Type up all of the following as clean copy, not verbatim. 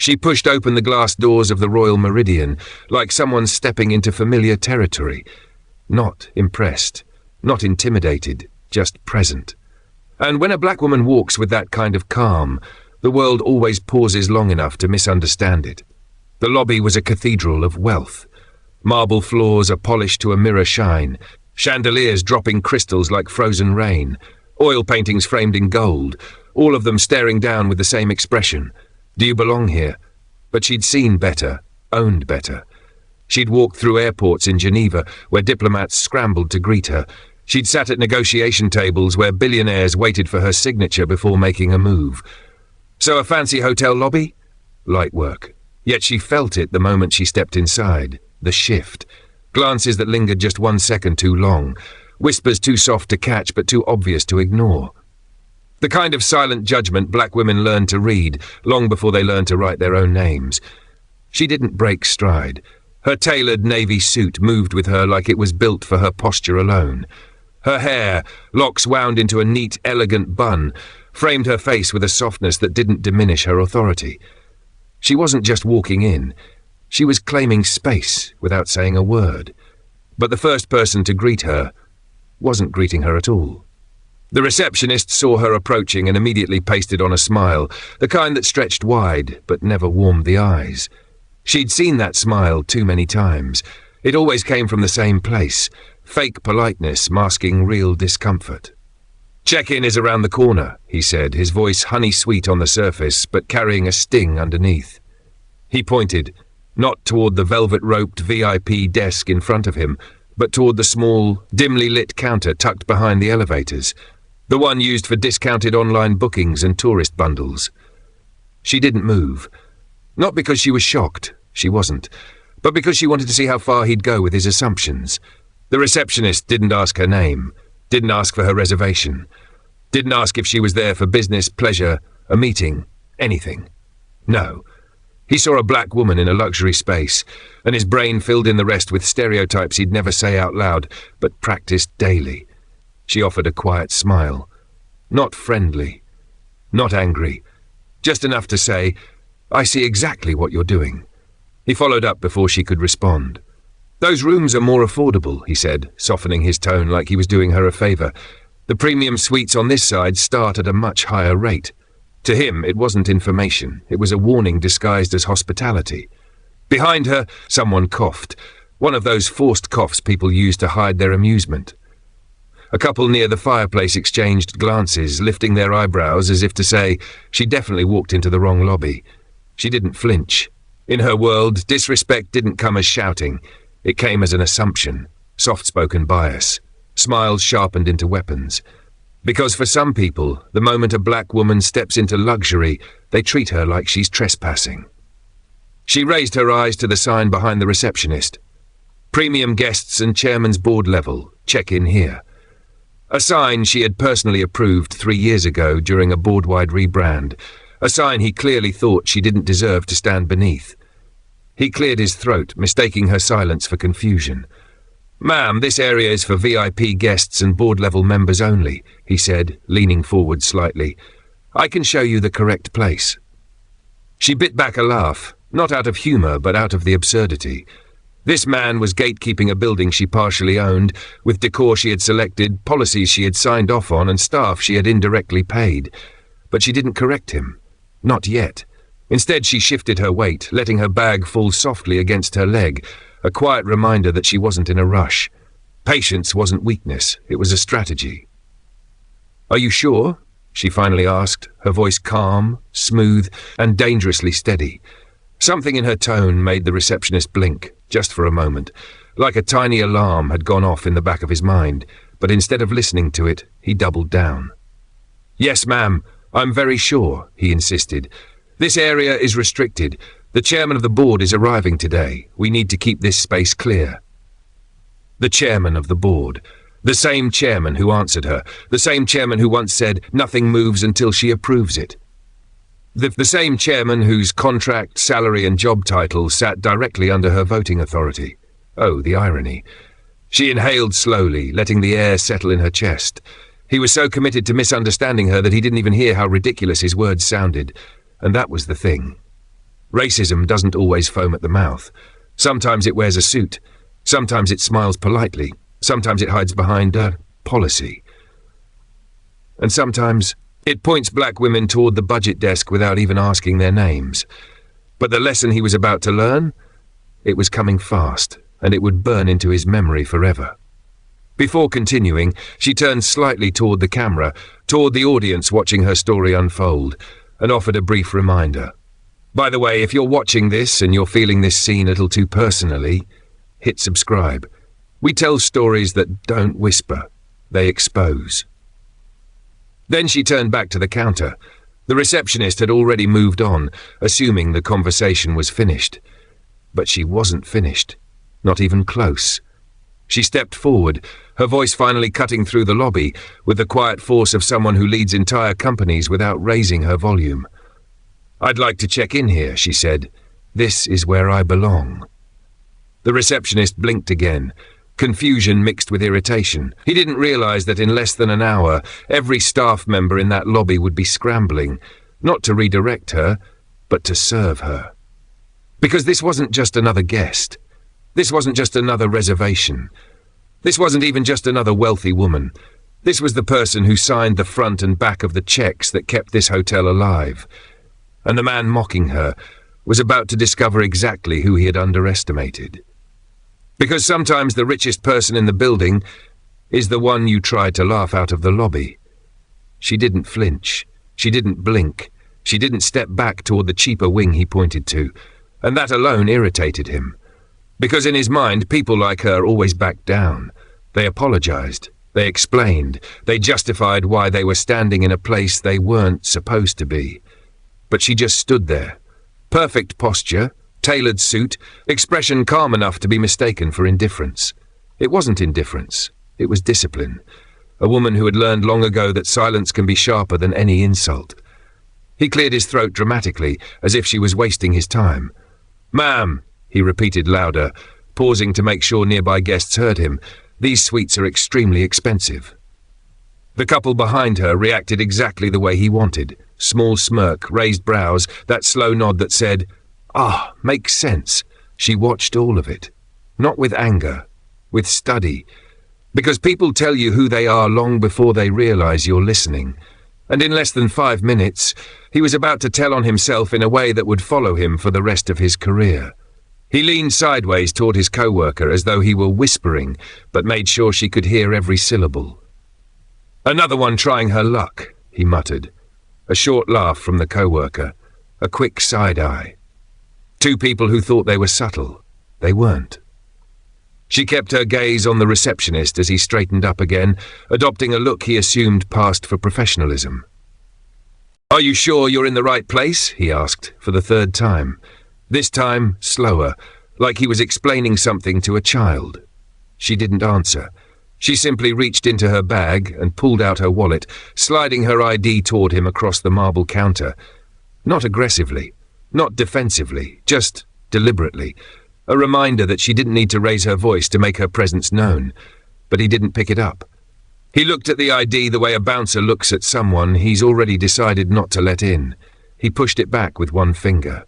She pushed open the glass doors of the Royal Meridian, like someone stepping into familiar territory. Not impressed, not intimidated, just present. And when a black woman walks with that kind of calm, the world always pauses long enough to misunderstand it. The lobby was a cathedral of wealth. Marble floors are polished to a mirror shine, chandeliers dropping crystals like frozen rain, oil paintings framed in gold, all of them staring down with the same expression. Do you belong here? But she'd seen better, owned better. She'd walked through airports in Geneva where diplomats scrambled to greet her. She'd sat at negotiation tables where billionaires waited for her signature before making a move. So a fancy hotel lobby? Light work. Yet she felt it the moment she stepped inside. The shift. Glances that lingered just 1 second too long. Whispers too soft to catch but too obvious to ignore. The kind of silent judgment black women learn to read long before they learn to write their own names. She didn't break stride. Her tailored navy suit moved with her like it was built for her posture alone. Her hair, locks wound into a neat, elegant bun, framed her face with a softness that didn't diminish her authority. She wasn't just walking in. She was claiming space without saying a word. But the first person to greet her wasn't greeting her at all. The receptionist saw her approaching and immediately pasted on a smile, the kind that stretched wide but never warmed the eyes. She'd seen that smile too many times. It always came from the same place, fake politeness masking real discomfort. "Check-in is around the corner," he said, his voice honey-sweet on the surface but carrying a sting underneath. He pointed, not toward the velvet-roped VIP desk in front of him, but toward the small, dimly lit counter tucked behind the elevators, the one used for discounted online bookings and tourist bundles. She didn't move. Not because she was shocked, she wasn't, but because she wanted to see how far he'd go with his assumptions. The receptionist didn't ask her name, didn't ask for her reservation, didn't ask if she was there for business, pleasure, a meeting, anything. No. He saw a black woman in a luxury space, and his brain filled in the rest with stereotypes he'd never say out loud, but practiced daily. She offered a quiet smile. Not friendly, not angry, just enough to say, "I see exactly what you're doing." He followed up before she could respond. "Those rooms are more affordable," he said, softening his tone like he was doing her a favor. "The premium suites on this side start at a much higher rate." To him, it wasn't information. It was a warning disguised as hospitality. Behind her, someone coughed, one of those forced coughs people use to hide their amusement. A couple near the fireplace exchanged glances, lifting their eyebrows as if to say, she definitely walked into the wrong lobby. She didn't flinch. In her world, disrespect didn't come as shouting. It came as an assumption, soft-spoken bias, smiles sharpened into weapons. Because for some people, the moment a black woman steps into luxury, they treat her like she's trespassing. She raised her eyes to the sign behind the receptionist. "Premium guests and chairman's board level, check in here." A sign she had personally approved 3 years ago during a board-wide rebrand, a sign he clearly thought she didn't deserve to stand beneath. He cleared his throat, mistaking her silence for confusion. "Ma'am, this area is for VIP guests and board-level members only," he said, leaning forward slightly. "I can show you the correct place." She bit back a laugh, not out of humor but out of the absurdity. This man was gatekeeping a building she partially owned, with decor she had selected, policies she had signed off on, and staff she had indirectly paid. But she didn't correct him. Not yet. Instead, she shifted her weight, letting her bag fall softly against her leg, a quiet reminder that she wasn't in a rush. Patience wasn't weakness, it was a strategy. "Are you sure?" she finally asked, her voice calm, smooth, and dangerously steady. Something in her tone made the receptionist blink, just for a moment, like a tiny alarm had gone off in the back of his mind, but instead of listening to it, he doubled down. "Yes, ma'am, I'm very sure," he insisted. "This area is restricted. The chairman of the board is arriving today. We need to keep this space clear." The chairman of the board. The same chairman who answered her. The same chairman who once said, "Nothing moves until she approves it." The same chairman whose contract, salary and job title sat directly under her voting authority. Oh, the irony. She inhaled slowly, letting the air settle in her chest. He was so committed to misunderstanding her that he didn't even hear how ridiculous his words sounded. And that was the thing. Racism doesn't always foam at the mouth. Sometimes it wears a suit. Sometimes it smiles politely. Sometimes it hides behind policy. And sometimes it points black women toward the budget desk without even asking their names. But the lesson he was about to learn, it was coming fast, and it would burn into his memory forever. Before continuing, she turned slightly toward the camera, toward the audience watching her story unfold, and offered a brief reminder. By the way, if you're watching this and you're feeling this scene a little too personally, hit subscribe. We tell stories that don't whisper, they expose. Then she turned back to the counter. The receptionist had already moved on, assuming the conversation was finished. But she wasn't finished, not even close. She stepped forward, her voice finally cutting through the lobby with the quiet force of someone who leads entire companies without raising her volume. "I'd like to check in here," she said. "This is where I belong." The receptionist blinked again, confusion mixed with irritation. He didn't realize that in less than an hour, every staff member in that lobby would be scrambling, not to redirect her, but to serve her. Because this wasn't just another guest. This wasn't just another reservation. This wasn't even just another wealthy woman. This was the person who signed the front and back of the checks that kept this hotel alive. And the man mocking her was about to discover exactly who he had underestimated. Because sometimes the richest person in the building is the one you tried to laugh out of the lobby. She didn't flinch. She didn't blink. She didn't step back toward the cheaper wing he pointed to, and that alone irritated him. Because in his mind, people like her always backed down. They apologized. They explained. They justified why they were standing in a place they weren't supposed to be. But she just stood there. Perfect posture, tailored suit, expression calm enough to be mistaken for indifference. It wasn't indifference. It was discipline. A woman who had learned long ago that silence can be sharper than any insult. He cleared his throat dramatically, as if she was wasting his time. "Ma'am," he repeated louder, pausing to make sure nearby guests heard him. "These suites are extremely expensive." The couple behind her reacted exactly the way he wanted. Small smirk, raised brows, that slow nod that said, "Ah, makes sense." She watched all of it. Not with anger, with study. Because people tell you who they are long before they realize you're listening. And in less than 5 minutes, he was about to tell on himself in a way that would follow him for the rest of his career. He leaned sideways toward his co-worker as though he were whispering, but made sure she could hear every syllable. "Another one trying her luck," he muttered. A short laugh from the co-worker, a quick side-eye. Two people who thought they were subtle. They weren't. She kept her gaze on the receptionist as he straightened up again, adopting a look he assumed passed for professionalism. "Are you sure you're in the right place?" he asked, for the third time. This time, slower, like he was explaining something to a child. She didn't answer. She simply reached into her bag and pulled out her wallet, sliding her ID toward him across the marble counter. Not aggressively, not defensively, just deliberately. A reminder that she didn't need to raise her voice to make her presence known. But he didn't pick it up. He looked at the ID the way a bouncer looks at someone he's already decided not to let in. He pushed it back with one finger.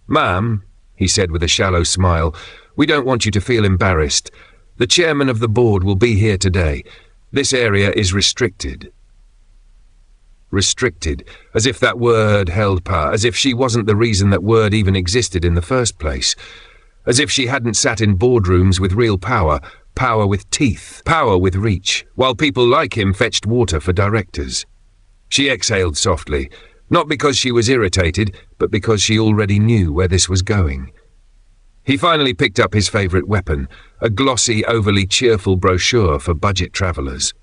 "Ma'am," he said with a shallow smile, "we don't want you to feel embarrassed. The chairman of the board will be here today. This area is restricted." Restricted, as if that word held power, as if she wasn't the reason that word even existed in the first place, as if she hadn't sat in boardrooms with real power, power with teeth, power with reach, while people like him fetched water for directors. She exhaled softly, not because she was irritated, but because she already knew where this was going. He finally picked up his favorite weapon, a glossy, overly cheerful brochure for budget travelers.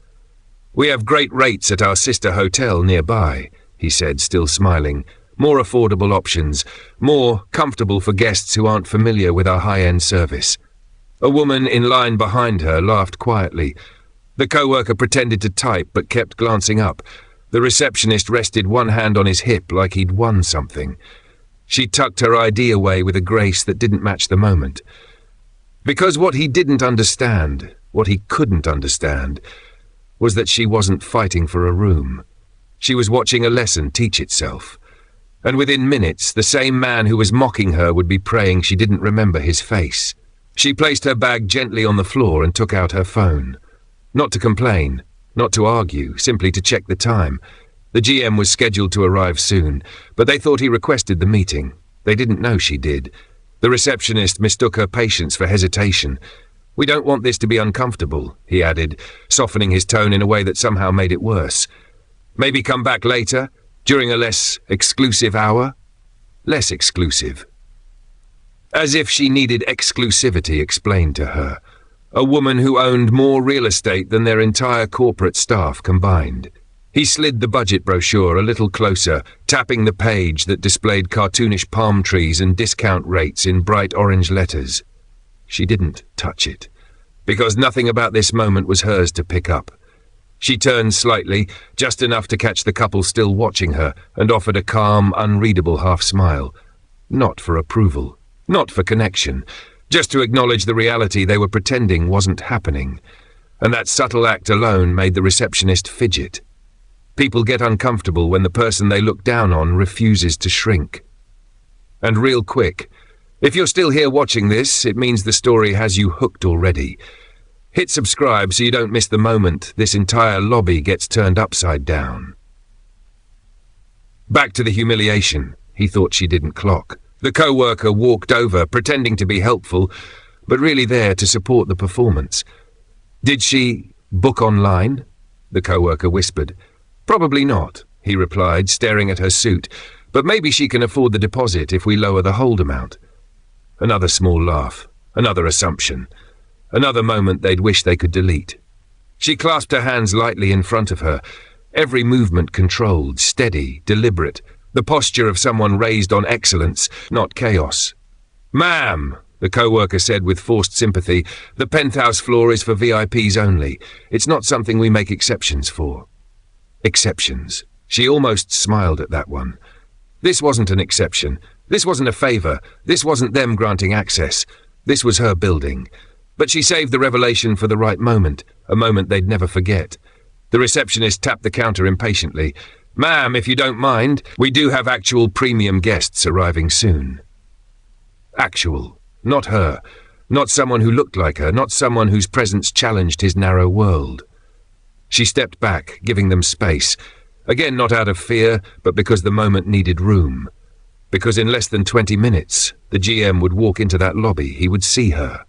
"We have great rates at our sister hotel nearby," he said, still smiling. "More affordable options, more comfortable for guests who aren't familiar with our high-end service." A woman in line behind her laughed quietly. The co-worker pretended to type but kept glancing up. The receptionist rested one hand on his hip like he'd won something. She tucked her ID away with a grace that didn't match the moment. Because what he didn't understand, what he couldn't understand, was that she wasn't fighting for a room. She was watching a lesson teach itself. And within minutes, the same man who was mocking her would be praying she didn't remember his face. She placed her bag gently on the floor and took out her phone. Not to complain, not to argue, simply to check the time. The GM was scheduled to arrive soon, but they thought he requested the meeting. They didn't know she did. The receptionist mistook her patience for hesitation. "We don't want this to be uncomfortable," he added, softening his tone in a way that somehow made it worse. "Maybe come back later, during a less exclusive hour?" Less exclusive. As if she needed exclusivity explained to her. A woman who owned more real estate than their entire corporate staff combined. He slid the budget brochure a little closer, tapping the page that displayed cartoonish palm trees and discount rates in bright orange letters. She didn't touch it, because nothing about this moment was hers to pick up. She turned slightly, just enough to catch the couple still watching her, and offered a calm, unreadable half-smile. Not for approval, not for connection, just to acknowledge the reality they were pretending wasn't happening. And that subtle act alone made the receptionist fidget. People get uncomfortable when the person they look down on refuses to shrink. And real quick, if you're still here watching this, it means the story has you hooked already. Hit subscribe so you don't miss the moment this entire lobby gets turned upside down. Back to the humiliation. He thought she didn't clock. The co-worker walked over, pretending to be helpful, but really there to support the performance. "Did she book online?" the co-worker whispered. "Probably not," he replied, staring at her suit, "but maybe she can afford the deposit if we lower the hold amount." Another small laugh, another assumption, another moment they'd wish they could delete. She clasped her hands lightly in front of her, every movement controlled, steady, deliberate, the posture of someone raised on excellence, not chaos. "Ma'am," the co-worker said with forced sympathy, "the penthouse floor is for VIPs only. It's not something we make exceptions for." Exceptions. She almost smiled at that one. This wasn't an exception. This wasn't a favor. This wasn't them granting access. This was her building. But she saved the revelation for the right moment, a moment they'd never forget. The receptionist tapped the counter impatiently. "Ma'am, if you don't mind, we do have actual premium guests arriving soon." Actual. Not her. Not someone who looked like her. Not someone whose presence challenged his narrow world. She stepped back, giving them space. Again, not out of fear, but because the moment needed room. Because in less than 20 minutes, the GM would walk into that lobby. He would see her.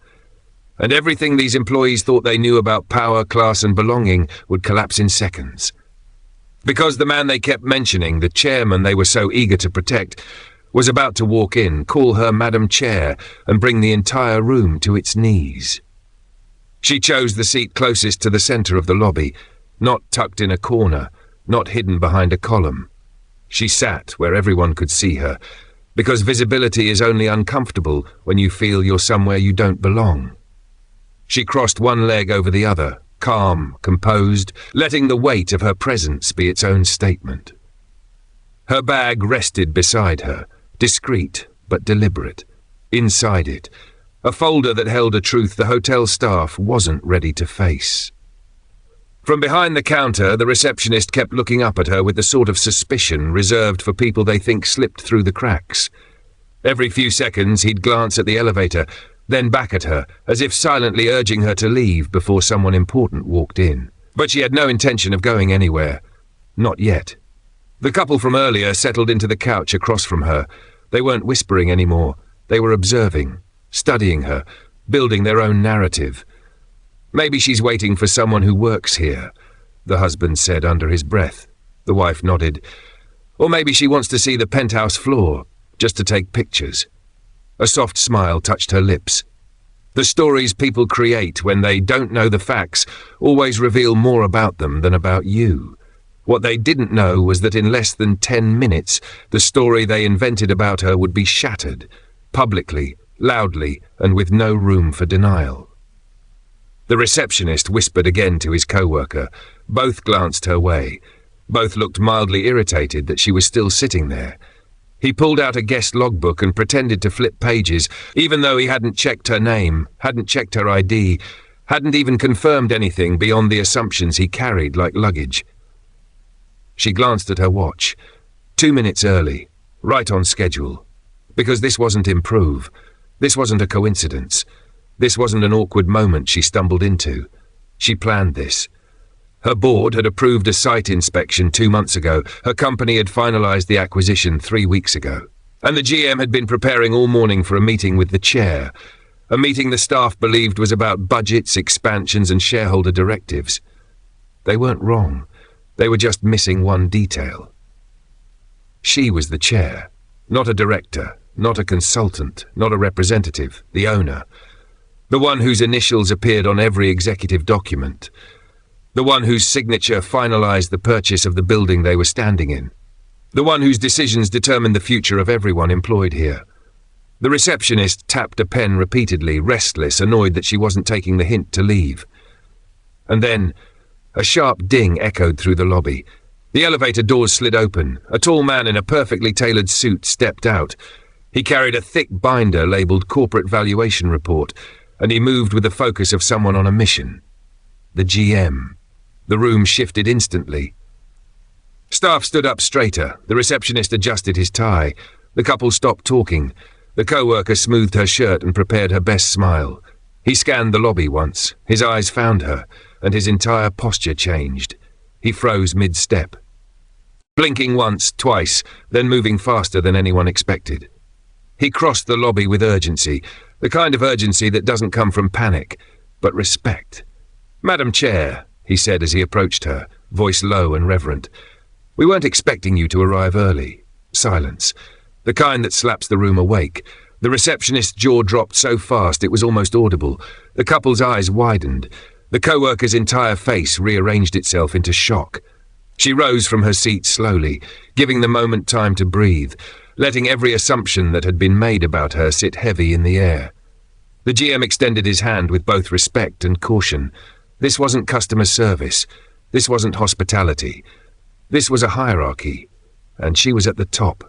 And everything these employees thought they knew about power, class, and belonging would collapse in seconds. Because the man they kept mentioning, the chairman they were so eager to protect, was about to walk in, call her Madam Chair, and bring the entire room to its knees. She chose the seat closest to the center of the lobby, not tucked in a corner, not hidden behind a column. She sat where everyone could see her, because visibility is only uncomfortable when you feel you're somewhere you don't belong. She crossed one leg over the other, calm, composed, letting the weight of her presence be its own statement. Her bag rested beside her, discreet but deliberate. Inside it, a folder that held a truth the hotel staff wasn't ready to face. From behind the counter, the receptionist kept looking up at her with the sort of suspicion reserved for people they think slipped through the cracks. Every few seconds he'd glance at the elevator, then back at her, as if silently urging her to leave before someone important walked in. But she had no intention of going anywhere. Not yet. The couple from earlier settled into the couch across from her. They weren't whispering anymore. They were observing, studying her, building their own narrative. "Maybe she's waiting for someone who works here," the husband said under his breath. The wife nodded. "Or maybe she wants to see the penthouse floor, just to take pictures." A soft smile touched her lips. The stories people create when they don't know the facts always reveal more about them than about you. What they didn't know was that in less than 10 minutes, the story they invented about her would be shattered, publicly, loudly, and with no room for denial. The receptionist whispered again to his co-worker. Both glanced her way. Both looked mildly irritated that she was still sitting there. He pulled out a guest logbook and pretended to flip pages, even though he hadn't checked her name, hadn't checked her ID, hadn't even confirmed anything beyond the assumptions he carried like luggage. She glanced at her watch. 2 minutes early. right on schedule. Because this wasn't improv. This wasn't a coincidence. This wasn't an awkward moment she stumbled into. She planned this. Her board had approved a site inspection 2 months ago. Her company had finalized the acquisition 3 weeks ago. And the GM had been preparing all morning for a meeting with the chair. A meeting the staff believed was about budgets, expansions, and shareholder directives. They weren't wrong. They were just missing one detail. She was the chair, not a director, not a consultant, not a representative, the owner. The one whose initials appeared on every executive document. The one whose signature finalized the purchase of the building they were standing in. The one whose decisions determined the future of everyone employed here. The receptionist tapped a pen repeatedly, restless, annoyed that she wasn't taking the hint to leave. And then, a sharp ding echoed through the lobby. The elevator doors slid open. A tall man in a perfectly tailored suit stepped out. He carried a thick binder labeled Corporate Valuation Report, and he moved with the focus of someone on a mission. The GM. The room shifted instantly. Staff stood up straighter. The receptionist adjusted his tie. The couple stopped talking. The co-worker smoothed her shirt and prepared her best smile. He scanned the lobby once. His eyes found her, and his entire posture changed. He froze mid-step. Blinking once, twice, then moving faster than anyone expected. He crossed the lobby with urgency, the kind of urgency that doesn't come from panic, but respect. "Madam Chair," he said as he approached her, voice low and reverent. "We weren't expecting you to arrive early." Silence. The kind that slaps the room awake. The receptionist's jaw dropped so fast it was almost audible. The couple's eyes widened. The co-worker's entire face rearranged itself into shock. She rose from her seat slowly, giving the moment time to breathe, letting every assumption that had been made about her sit heavy in the air. The GM extended his hand with both respect and caution. This wasn't customer service. This wasn't hospitality. This was a hierarchy, and she was at the top.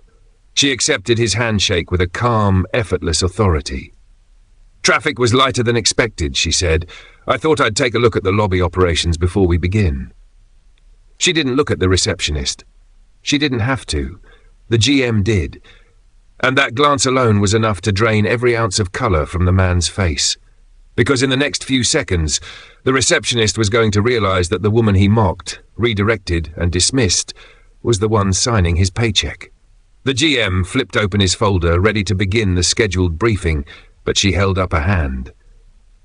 She accepted his handshake with a calm, effortless authority. "Traffic was lighter than expected," she said. "I thought I'd take a look at the lobby operations before we begin." She didn't look at the receptionist. She didn't have to. The GM did. And that glance alone was enough to drain every ounce of colour from the man's face. Because in the next few seconds, the receptionist was going to realise that the woman he mocked, redirected and dismissed, was the one signing his paycheck. The GM flipped open his folder, ready to begin the scheduled briefing, but she held up a hand.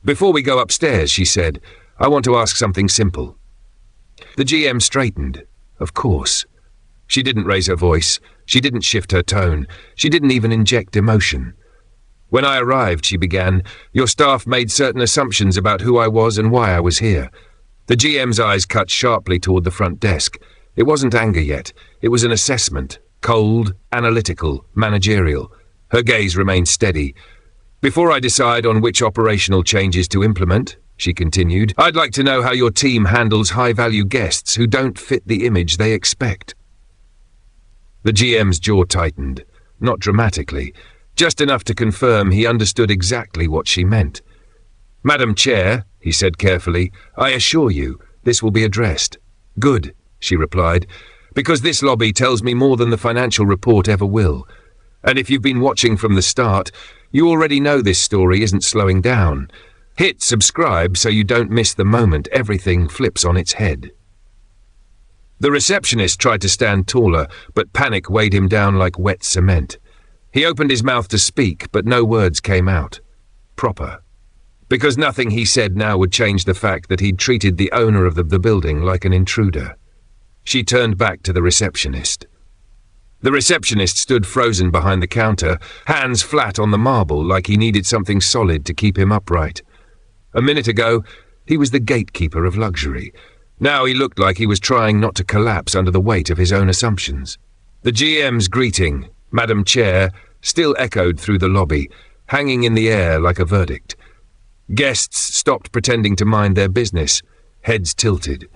"Before we go upstairs," she said, "I want to ask something simple." The GM straightened. Of course. She didn't raise her voice. She didn't shift her tone. She didn't even inject emotion. "When I arrived," she began, "your staff made certain assumptions about who I was and why I was here." The GM's eyes cut sharply toward the front desk. It wasn't anger yet. It was an assessment. Cold, analytical, managerial. Her gaze remained steady. "Before I decide on which operational changes to implement," she continued, "I'd like to know how your team handles high-value guests who don't fit the image they expect." The GM's jaw tightened, not dramatically, just enough to confirm he understood exactly what she meant. "Madam Chair," he said carefully, "I assure you, this will be addressed." "Good," she replied, "because this lobby tells me more than the financial report ever will. And if you've been watching from the start, you already know this story isn't slowing down. Hit subscribe so you don't miss the moment everything flips on its head." The receptionist tried to stand taller, but panic weighed him down like wet cement. He opened his mouth to speak, but no words came out. Proper. Because nothing he said now would change the fact that he'd treated the owner of the building like an intruder. She turned back to the receptionist. The receptionist stood frozen behind the counter, hands flat on the marble like he needed something solid to keep him upright. A minute ago, he was the gatekeeper of luxury. Now he looked like he was trying not to collapse under the weight of his own assumptions. The GM's greeting, "Madam Chair," still echoed through the lobby, hanging in the air like a verdict. Guests stopped pretending to mind their business, heads tilted.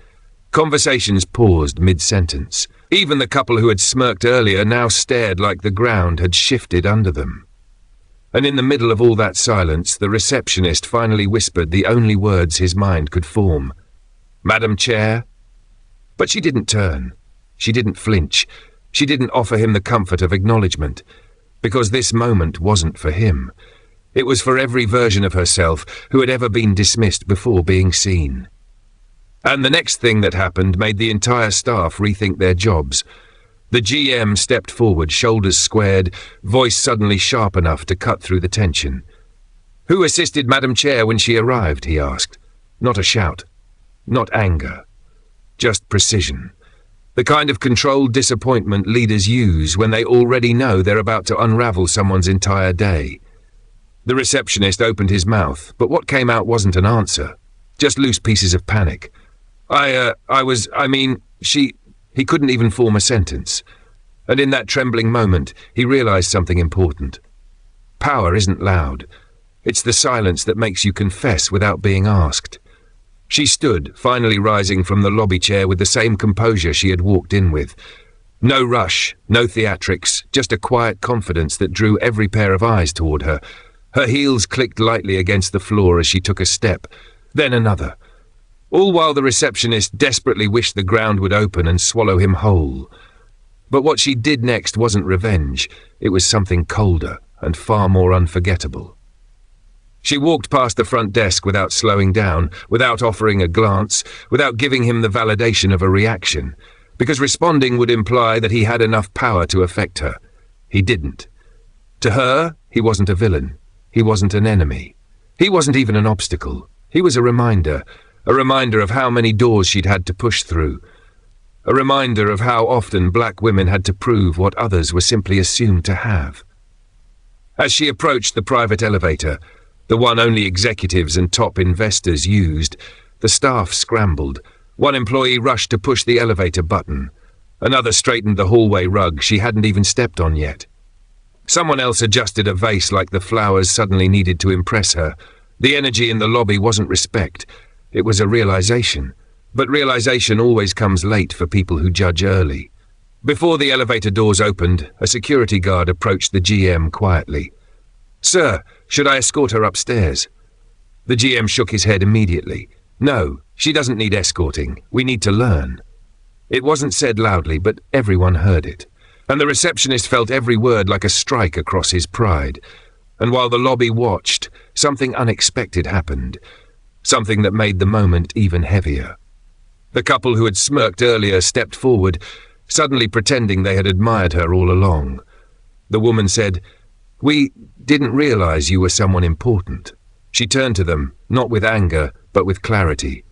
Conversations paused mid-sentence. Even the couple who had smirked earlier now stared like the ground had shifted under them. And in the middle of all that silence, the receptionist finally whispered the only words his mind could form. "Madam Chair?" But she didn't turn. She didn't flinch. She didn't offer him the comfort of acknowledgement, because this moment wasn't for him. It was for every version of herself who had ever been dismissed before being seen. And the next thing that happened made the entire staff rethink their jobs. The GM stepped forward, shoulders squared, voice suddenly sharp enough to cut through the tension. "Who assisted Madam Chair when she arrived?" he asked. Not a shout. Not anger. Just precision. The kind of controlled disappointment leaders use when they already know they're about to unravel someone's entire day. The receptionist opened his mouth, but what came out wasn't an answer. Just loose pieces of panic. He couldn't even form a sentence. And in that trembling moment, he realized something important. Power isn't loud. It's the silence that makes you confess without being asked. She stood, finally rising from the lobby chair with the same composure she had walked in with. No rush, no theatrics, just a quiet confidence that drew every pair of eyes toward her. Her heels clicked lightly against the floor as she took a step, then another. All while the receptionist desperately wished the ground would open and swallow him whole. But what she did next wasn't revenge. It was something colder and far more unforgettable. She walked past the front desk without slowing down, without offering a glance, without giving him the validation of a reaction, because responding would imply that he had enough power to affect her. He didn't. To her, he wasn't a villain. He wasn't an enemy. He wasn't even an obstacle. He was a reminder of how many doors she'd had to push through, a reminder of how often black women had to prove what others were simply assumed to have. As she approached the private elevator, the one only executives and top investors used, the staff scrambled. One employee rushed to push the elevator button. Another straightened the hallway rug she hadn't even stepped on yet. Someone else adjusted a vase like the flowers suddenly needed to impress her. The energy in the lobby wasn't respect. It was a realization. But realization always comes late for people who judge early. Before the elevator doors opened, a security guard approached the GM quietly. "Sir, should I escort her upstairs?" The GM shook his head immediately. "No, she doesn't need escorting. We need to learn." It wasn't said loudly, but everyone heard it. And the receptionist felt every word like a strike across his pride. And while the lobby watched, something unexpected happened. Something that made the moment even heavier. The couple who had smirked earlier stepped forward, suddenly pretending they had admired her all along. The woman said, "We didn't realize you were someone important." She turned to them, not with anger, but with clarity.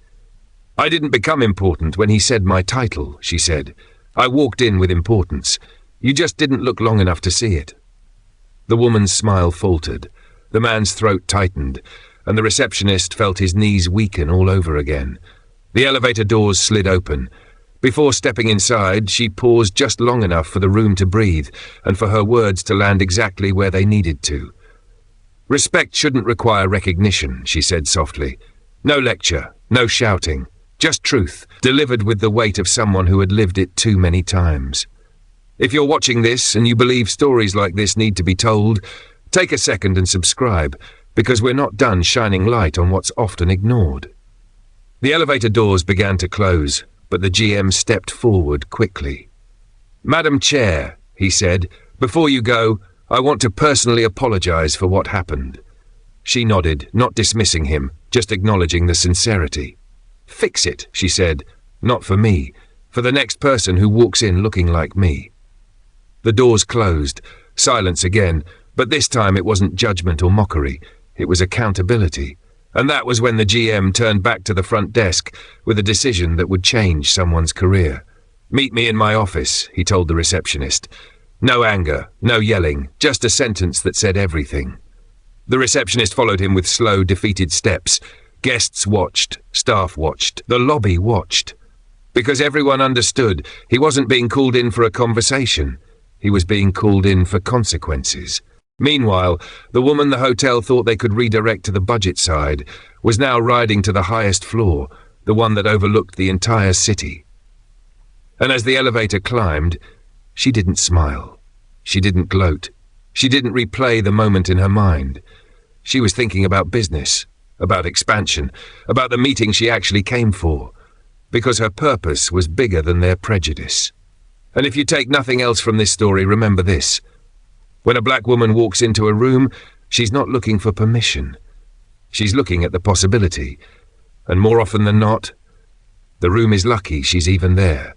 "I didn't become important when he said my title," she said. "I walked in with importance. You just didn't look long enough to see it." The woman's smile faltered. The man's throat tightened, and the receptionist felt his knees weaken all over again. The elevator doors slid open. Before stepping inside, she paused just long enough for the room to breathe and for her words to land exactly where they needed to. "Respect shouldn't require recognition," she said softly. "No lecture, no shouting, just truth, delivered with the weight of someone who had lived it too many times. If you're watching this and you believe stories like this need to be told, take a second and subscribe, because we're not done shining light on what's often ignored." The elevator doors began to close, but the GM stepped forward quickly. "Madam Chair," he said, "before you go, I want to personally apologize for what happened." She nodded, not dismissing him, just acknowledging the sincerity. "Fix it," she said, "not for me, for the next person who walks in looking like me." The doors closed, silence again, but this time it wasn't judgment or mockery, it was accountability. And that was when the GM turned back to the front desk with a decision that would change someone's career. "Meet me in my office," he told the receptionist. No anger, no yelling, just a sentence that said everything. The receptionist followed him with slow, defeated steps. Guests watched, staff watched, the lobby watched. Because everyone understood he wasn't being called in for a conversation. He was being called in for consequences. Meanwhile, the woman the hotel thought they could redirect to the budget side was now riding to the highest floor, the one that overlooked the entire city. And as the elevator climbed, she didn't smile. She didn't gloat. She didn't replay the moment in her mind. She was thinking about business, about expansion, about the meeting she actually came for, because her purpose was bigger than their prejudice. And if you take nothing else from this story, remember this. When a black woman walks into a room, she's not looking for permission. She's looking at the possibility. And more often than not, the room is lucky she's even there.